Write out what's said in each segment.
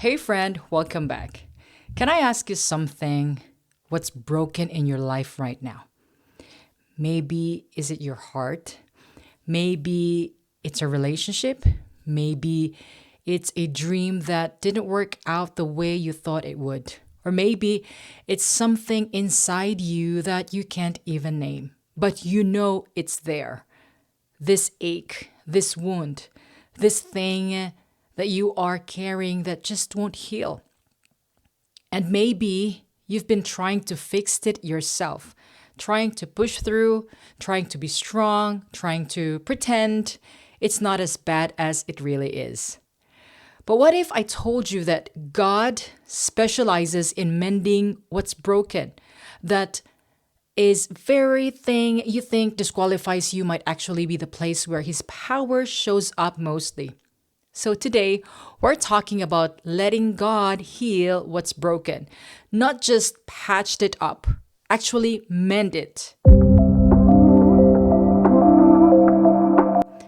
Hey friend, welcome back. Can I ask you something? What's broken in your life right now? Maybe is it your heart? Maybe it's a relationship? Maybe it's a dream that didn't work out the way you thought it would. Or maybe it's something inside you that you can't even name, but you know it's there. This ache, this wound, this thing that you are carrying that just won't heal. And maybe you've been trying to fix it yourself, trying to push through, trying to be strong, trying to pretend it's not as bad as it really is. But what if I told you that God specializes in mending what's broken? That is very thing you think disqualifies you might actually be the place where his power shows up mostly. So today, we're talking about letting God heal what's broken, not just patched it up, actually mend it.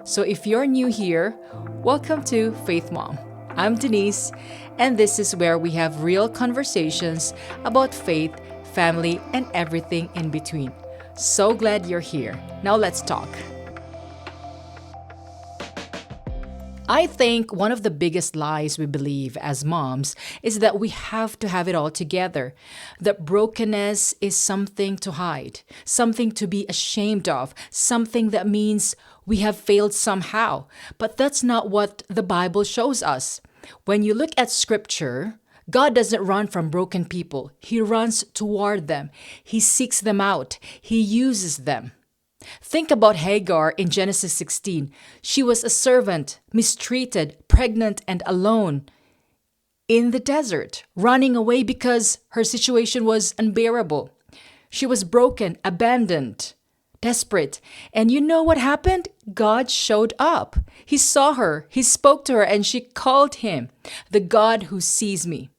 So if you're new here, welcome to Faith Mom. I'm Denise, and this is where we have real conversations about faith, family, and everything in between. So glad you're here. Now let's talk. I think one of the biggest lies we believe as moms is that we have to have it all together. That brokenness is something to hide, something to be ashamed of, something that means we have failed somehow. But that's not what the Bible shows us. When you look at scripture, God doesn't run from broken people. He runs toward them. He seeks them out. He uses them. Think about Hagar in Genesis 16. She was a servant, mistreated, pregnant, and alone in the desert, running away because her situation was unbearable. She was broken, abandoned, desperate. And you know what happened? God showed up. He saw her, he spoke to her, and she called him the God who sees me.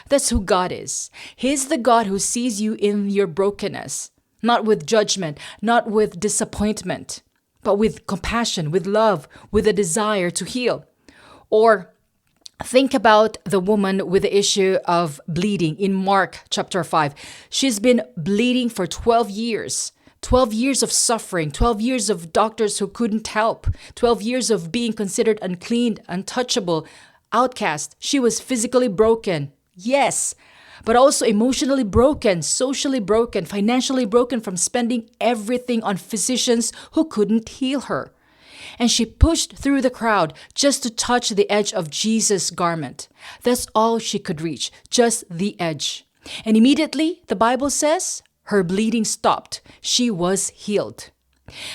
That's who God is. He's the God who sees you in your brokenness. Not with judgment, not with disappointment, but with compassion, with love, with a desire to heal. Or think about the woman with the issue of bleeding in Mark chapter 5. She's been bleeding for 12 years. 12 years of suffering, 12 years of doctors who couldn't help, 12 years of being considered unclean, untouchable, outcast. She was physically broken. Yes, but also emotionally broken, socially broken, financially broken from spending everything on physicians who couldn't heal her. And she pushed through the crowd just to touch the edge of Jesus' garment. That's all she could reach, just the edge. And immediately, the Bible says, her bleeding stopped. She was healed.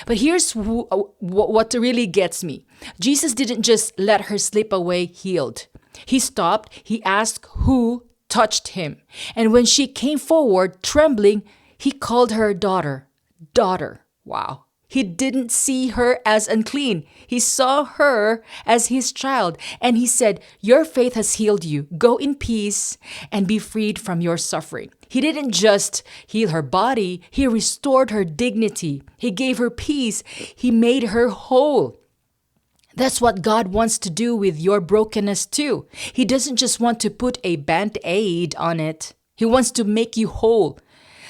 But here's what really gets me. Jesus didn't just let her slip away healed. He stopped, he asked who touched him. And when she came forward, trembling, he called her daughter. Daughter. Wow. He didn't see her as unclean. He saw her as his child. And he said, your faith has healed you. Go in peace and be freed from your suffering. He didn't just heal her body. He restored her dignity. He gave her peace. He made her whole. That's what God wants to do with your brokenness too. He doesn't just want to put a band-aid on it. He wants to make you whole.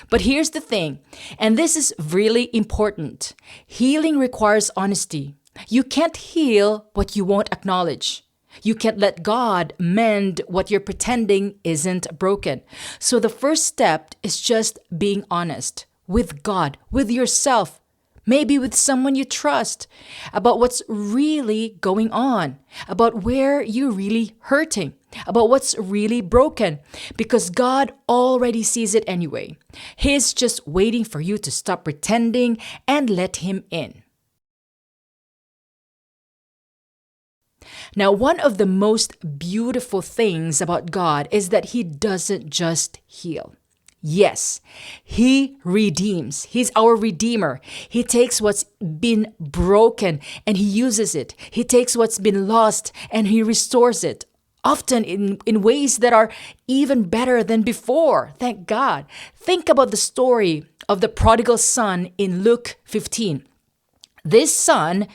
But here's the thing, and this is really important. Healing requires honesty. You can't heal what you won't acknowledge. You can't let God mend what you're pretending isn't broken. So the first step is just being honest with God, with yourself, maybe with someone you trust, about what's really going on, about where you're really hurting, about what's really broken, because God already sees it anyway. He's just waiting for you to stop pretending and let Him in. Now, one of the most beautiful things about God is that He doesn't just heal. Yes, He redeems. He's our Redeemer. He takes what's been broken and He uses it. He takes what's been lost and He restores it, often in ways that are even better than before. Thank God. Think about the story of the prodigal son in Luke 15. This son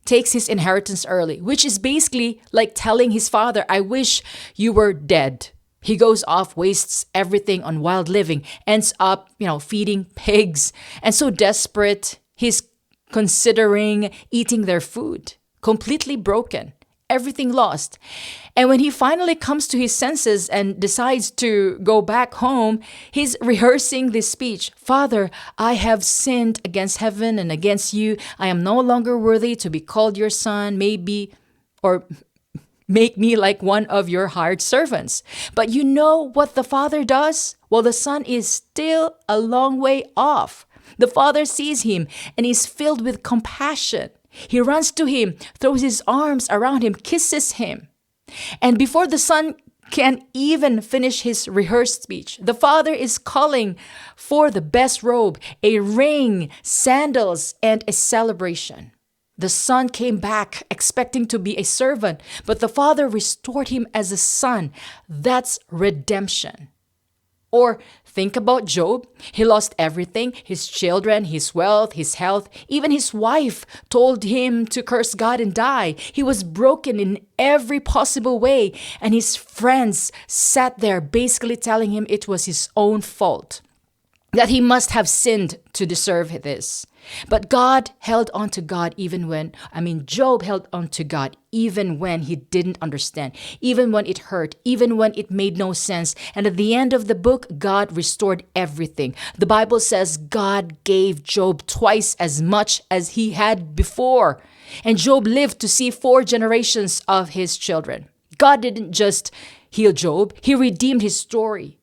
takes his inheritance early, which is basically like telling his father, I wish you were dead. He goes off, wastes everything on wild living, ends up, feeding pigs. And so desperate, he's considering eating their food. Completely broken. Everything lost. And when he finally comes to his senses and decides to go back home, he's rehearsing this speech. Father, I have sinned against heaven and against you. I am no longer worthy to be called your son. Maybe, or make me like one of your hired servants. But you know what the father does? Well, the son is still a long way off. The father sees him and is filled with compassion. He runs to him, throws his arms around him, kisses him. And before the son can even finish his rehearsed speech, the father is calling for the best robe, a ring, sandals, and a celebration. The son came back expecting to be a servant, but the father restored him as a son. That's redemption. Or think about Job. He lost everything, his children, his wealth, his health. Even his wife told him to curse God and die. He was broken in every possible way. And his friends sat there basically telling him it was his own fault, that he must have sinned to deserve this. But Job held on to God even when he didn't understand, even when it hurt, even when it made no sense. And at the end of the book, God restored everything. The Bible says God gave Job twice as much as he had before. And Job lived to see 4 generations of his children. God didn't just heal Job, he redeemed his story.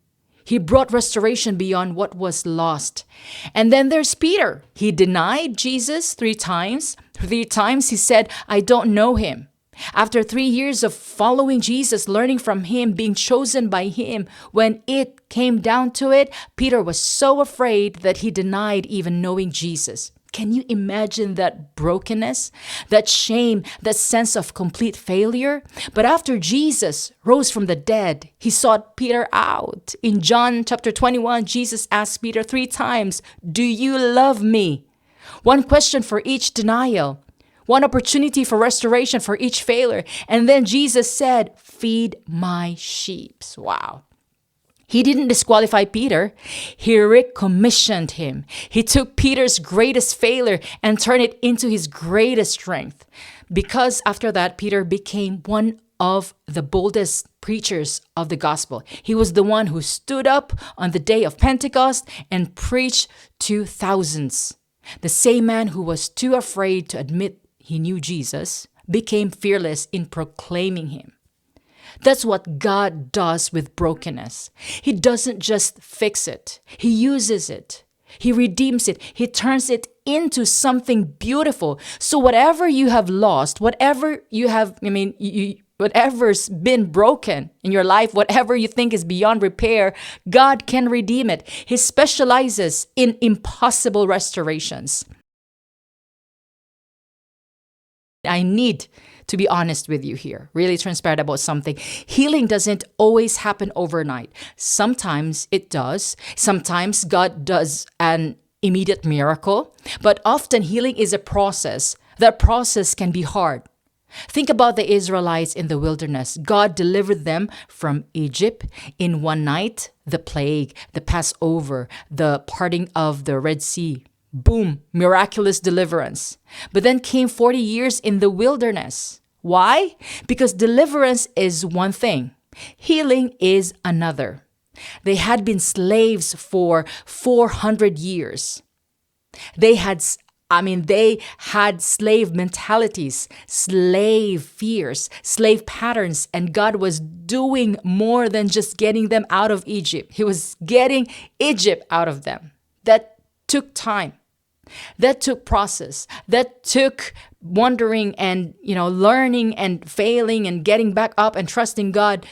He brought restoration beyond what was lost. And then there's Peter. He denied Jesus 3 times. 3 times he said, I don't know him. After 3 years of following Jesus, learning from him, being chosen by him, when it came down to it, Peter was so afraid that he denied even knowing Jesus. Can you imagine that brokenness, that shame, that sense of complete failure? But after Jesus rose from the dead, he sought Peter out. In John chapter 21, Jesus asked Peter 3 times, do you love me? 1 question for each denial, 1 opportunity for restoration for each failure. And then Jesus said, feed my sheep. Wow. He didn't disqualify Peter. He recommissioned him. He took Peter's greatest failure and turned it into his greatest strength. Because after that, Peter became one of the boldest preachers of the gospel. He was the one who stood up on the day of Pentecost and preached to thousands. The same man who was too afraid to admit he knew Jesus became fearless in proclaiming him. That's what God does with brokenness. He doesn't just fix it. He uses it. He redeems it. He turns it into something beautiful. So whatever you have lost, whatever you have, whatever's been broken in your life, whatever you think is beyond repair, God can redeem it. He specializes in impossible restorations. I need to be honest with you here, really transparent about something. Healing doesn't always happen overnight. Sometimes it does. Sometimes God does an immediate miracle, but often healing is a process. That process can be hard. Think about the Israelites in the wilderness. God delivered them from Egypt in one night, the plague, the Passover, the parting of the Red Sea. Boom, miraculous deliverance. But then came 40 years in the wilderness. Why? Because deliverance is one thing. Healing is another. They had been slaves for 400 years. They had slave mentalities, slave fears, slave patterns, and God was doing more than just getting them out of Egypt. He was getting Egypt out of them. That took time. That took process. That took wondering and, learning and failing and getting back up and trusting God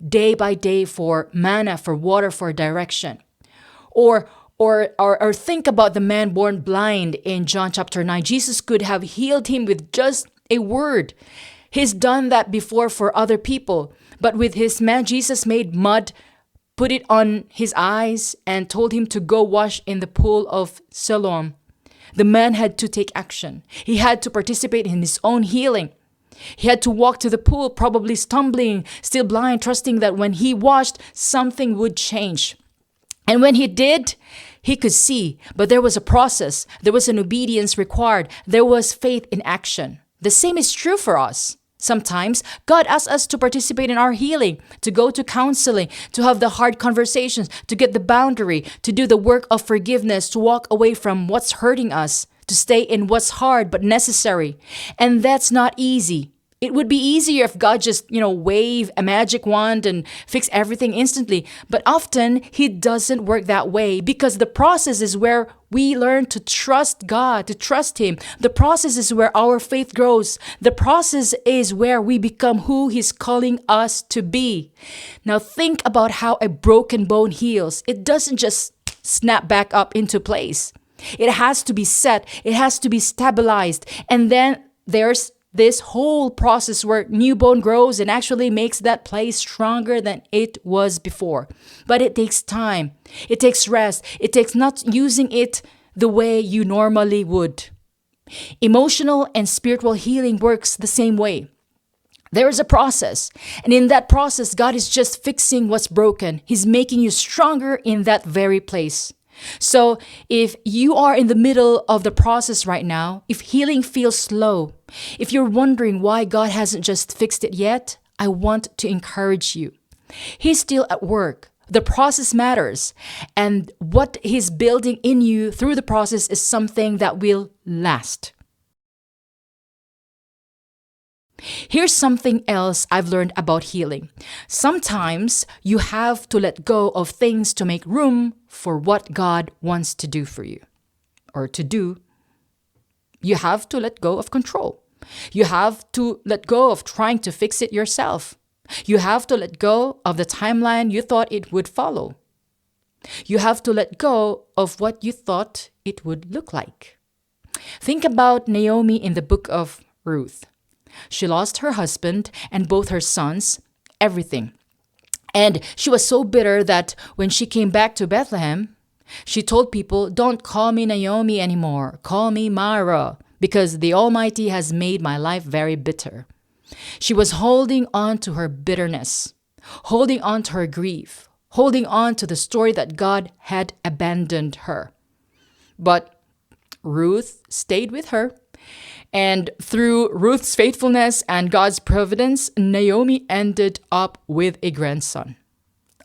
day by day for manna, for water, for direction. Or think about the man born blind in John chapter 9. Jesus could have healed him with just a word. He's done that before for other people. But with his man, Jesus made mud, put it on his eyes, and told him to go wash in the pool of Siloam. The man had to take action. He had to participate in his own healing. He had to walk to the pool, probably stumbling, still blind, trusting that when he washed, something would change. And when he did, he could see. But there was a process. There was an obedience required. There was faith in action. The same is true for us. Sometimes God asks us to participate in our healing, to go to counseling, to have the hard conversations, to get the boundary, to do the work of forgiveness, to walk away from what's hurting us, to stay in what's hard but necessary. And that's not easy. It would be easier if God just, wave a magic wand and fix everything instantly. But often He doesn't work that way because the process is where we learn to trust God, to trust Him. The process is where our faith grows. The process is where we become who He's calling us to be. Now think about how a broken bone heals. It doesn't just snap back up into place. It has to be set. It has to be stabilized. And then there's this whole process where new bone grows and actually makes that place stronger than it was before. But it takes time. It takes rest. It takes not using it the way you normally would. Emotional and spiritual healing works the same way. There is a process. And in that process, God is just fixing what's broken. He's making you stronger in that very place. So if you are in the middle of the process right now, if healing feels slow, if you're wondering why God hasn't just fixed it yet, I want to encourage you. He's still at work. The process matters. And what He's building in you through the process is something that will last. Here's something else I've learned about healing. Sometimes you have to let go of things to make room for what God wants to do for you or to do. You have to let go of control. You have to let go of trying to fix it yourself. You have to let go of the timeline you thought it would follow. You have to let go of what you thought it would look like. Think about Naomi in the book of Ruth. She lost her husband and both her sons, everything. And she was so bitter that when she came back to Bethlehem, she told people, "Don't call me Naomi anymore. Call me Mara, because the Almighty has made my life very bitter." She was holding on to her bitterness, holding on to her grief, holding on to the story that God had abandoned her. But Ruth stayed with her. And through Ruth's faithfulness and God's providence, Naomi ended up with a grandson,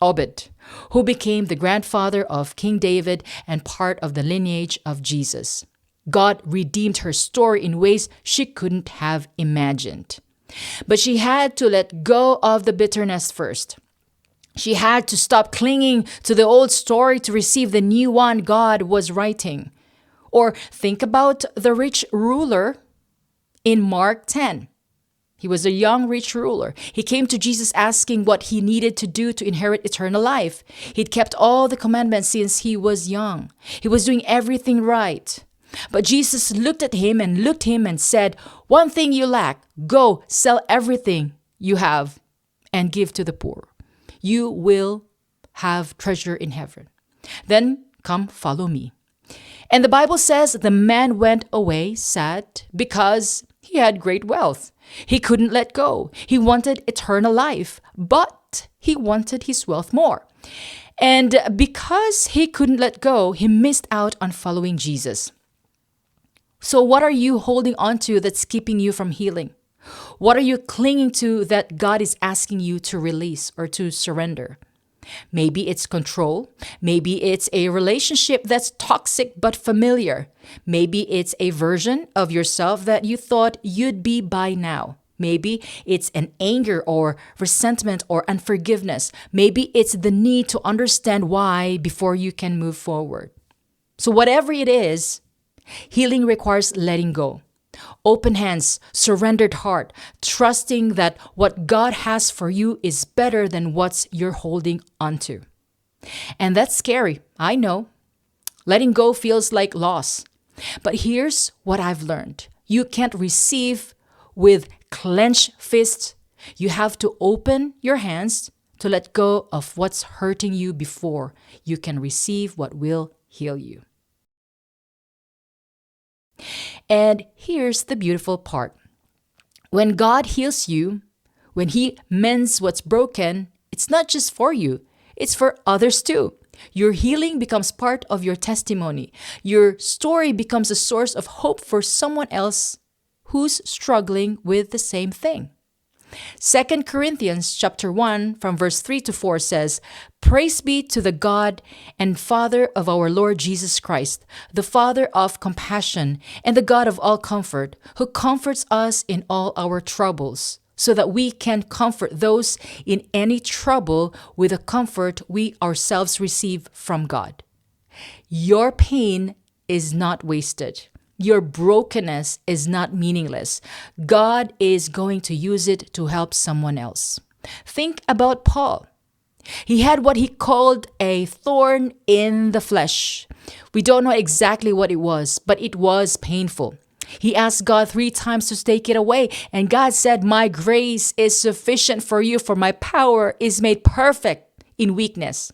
Obed, who became the grandfather of King David and part of the lineage of Jesus. God redeemed her story in ways she couldn't have imagined. But she had to let go of the bitterness first. She had to stop clinging to the old story to receive the new one God was writing. Or think about the rich ruler in Mark 10. He was a young rich ruler. He came to Jesus asking what he needed to do to inherit eternal life. He'd kept all the commandments since he was young. He was doing everything right. But Jesus looked at him and said, "One thing you lack. Go, sell everything you have and give to the poor. You will have treasure in heaven. Then come follow me." And the Bible says the man went away sad because he had great wealth. He couldn't let go. He wanted eternal life, but he wanted his wealth more. And because he couldn't let go, he missed out on following Jesus. So what are you holding on to that's keeping you from healing? What are you clinging to that God is asking you to release or to surrender? Maybe it's control. Maybe it's a relationship that's toxic but familiar. Maybe it's a version of yourself that you thought you'd be by now. Maybe it's an anger or resentment or unforgiveness. Maybe it's the need to understand why before you can move forward. So whatever it is, healing requires letting go. Open hands, surrendered heart, trusting that what God has for you is better than what you're holding onto. And that's scary, I know. Letting go feels like loss. But here's what I've learned. You can't receive with clenched fists. You have to open your hands to let go of what's hurting you before you can receive what will heal you. And here's the beautiful part. When God heals you, when He mends what's broken, it's not just for you, it's for others too. Your healing becomes part of your testimony. Your story becomes a source of hope for someone else who's struggling with the same thing. 2 Corinthians chapter 1 from verse 3 to 4 says, "Praise be to the God and Father of our Lord Jesus Christ, the Father of compassion and the God of all comfort, who comforts us in all our troubles, so that we can comfort those in any trouble with the comfort we ourselves receive from God." Your pain is not wasted. Your brokenness is not meaningless. God is going to use it to help someone else. Think about Paul. He had what he called a thorn in the flesh. We don't know exactly what it was, but it was painful. He asked God 3 times to take it away, and God said, "My grace is sufficient for you, for my power is made perfect in weakness."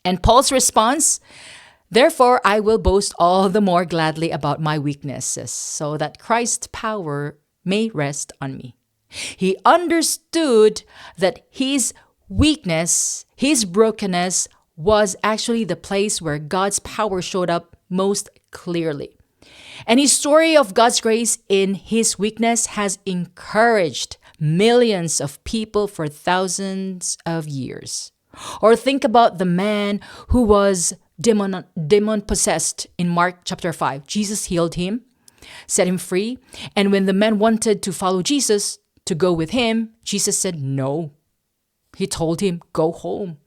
And Paul's response, "Therefore, I will boast all the more gladly about my weaknesses, so that Christ's power may rest on me." He understood that his weakness, his brokenness, was actually the place where God's power showed up most clearly. And his story of God's grace in his weakness has encouraged millions of people for thousands of years. Or think about the man who was demon possessed in Mark chapter 5. Jesus healed him, set him free. And when the man wanted to follow Jesus, to go with him, Jesus said no. He told him, "Go home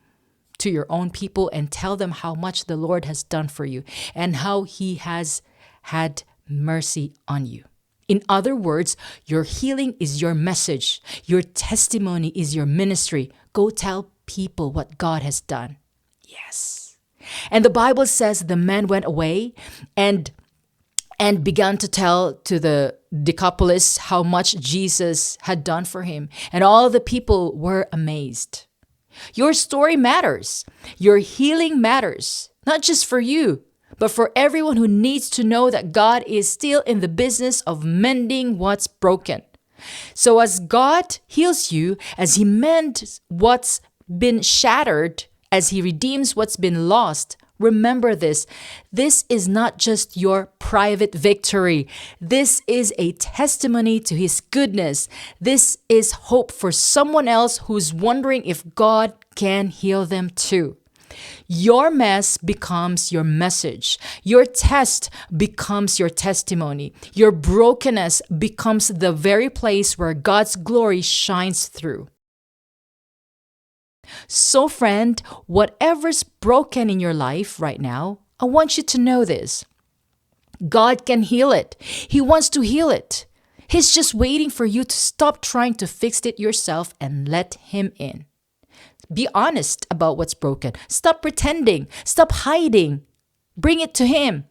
to your own people and tell them how much the Lord has done for you and how He has had mercy on you." In other words, your healing is your message. Your testimony is your ministry. Go tell people what God has done. Yes. And the Bible says the man went away and began to tell to the Decapolis how much Jesus had done for him. And all the people were amazed. Your story matters. Your healing matters, not just for you, but for everyone who needs to know that God is still in the business of mending what's broken. So as God heals you, as He mends what's been shattered, as He redeems what's been lost, remember this. This is not just your private victory. This is a testimony to His goodness. This is hope for someone else who's wondering if God can heal them too. Your mess becomes your message. Your test becomes your testimony. Your brokenness becomes the very place where God's glory shines through. So friend, whatever's broken in your life right now, I want you to know this. God can heal it. He wants to heal it. He's just waiting for you to stop trying to fix it yourself and let Him in. Be honest about what's broken. Stop pretending. Stop hiding. Bring it to Him.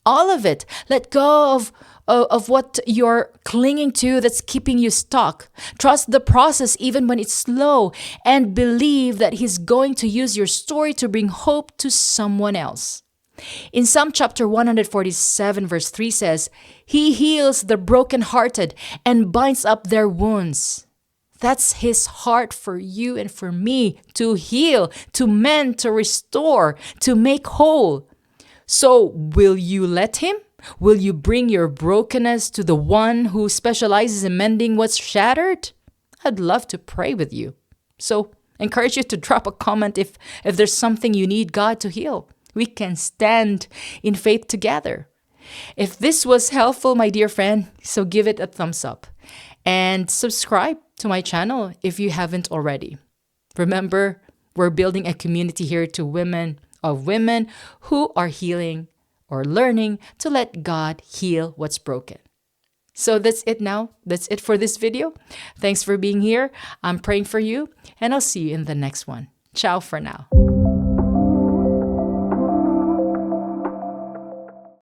All of it. Let go of what you're clinging to that's keeping you stuck. Trust the process even when it's slow, and believe that He's going to use your story to bring hope to someone else. In Psalm chapter 147 verse 3 says, "He heals the brokenhearted and binds up their wounds." That's His heart for you and for me, to heal, to mend, to restore, to make whole. So will you let Him? Will you bring your brokenness to the one who specializes in mending what's shattered? I'd love to pray with you. So I encourage you to drop a comment if there's something you need God to heal. We can stand in faith together. If this was helpful, my dear friend, so give it a thumbs up. And subscribe to my channel if you haven't already. Remember, we're building a community here of women who are healing or learning to let God heal what's broken. So that's it now. That's it for this video. Thanks for being here. I'm praying for you, and I'll see you in the next one. Ciao for now.